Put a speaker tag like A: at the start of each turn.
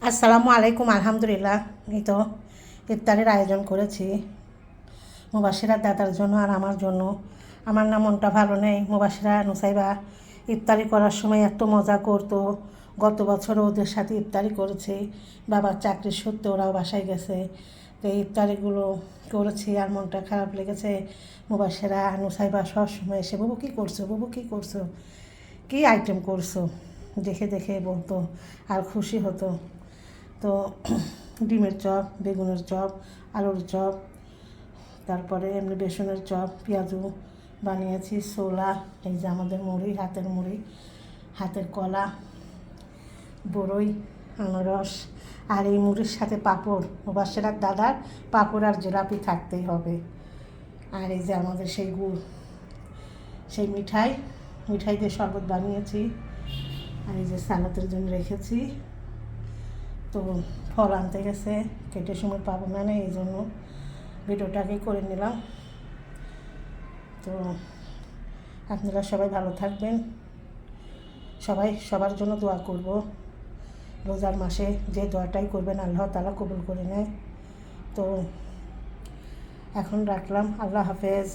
A: আসসালামু আলাইকুম। আলহামদুলিল্লাহ, এই তো ইফতারের আয়োজন করেছি মুবাশিরার দাদার জন্য আর আমার জন্য। আমার না মনটা ভালো নেই। মুবাশিরা নুসাইবা ইফতারি করার সময় এত মজা করতো। গত বছরও ওদের সাথে ইফতারি করেছি। বাবার চাকরির সূত্রে ওরাও বাসায় গেছে, তো এই ইফতারিগুলো করেছি আর মনটা খারাপ লেগেছে। মুবাশিরা নুসাইবা সবসময় এসে বাবু কী করছো, বাবু কী করছো, কী আইটেম করছো দেখে দেখে বলতো আর খুশি হতো। তো ডিমের চপ, বেগুনের চপ, আলুর চপ, তারপরে এমনি বেসনের চপ, পেঁয়াজু বানিয়েছি, ছোলা, এই যে আমাদের মুড়ি, হাতের মুড়ি, হাতের কলা, বড়ই, আনারস, আর এই মুড়ির সাথে পাঁপড়। মুবাশিরার দাদার পাঁপড় আর জিলাপি থাকতেই হবে। আর এই যে আমাদের সেই গুড়, সেই মিঠাই, মিঠাই দিয়ে শরবত বানিয়েছি। আর এই যে সালাতের জন্য রেখেছি। তো ফল আনতে গেছে, কেটে সময় পাবো না, এই জন্য ভিডিওটাকেই করে নিলাম। তো আপনারা সবাই ভালো থাকবেন, সবাই সবার জন্য দোয়া করব। রোজার মাসে যে দোয়াটাই করবেন আল্লাহ তাআলা কবুল করে নেয়। তো এখন রাখলাম, আল্লাহ হাফেজ।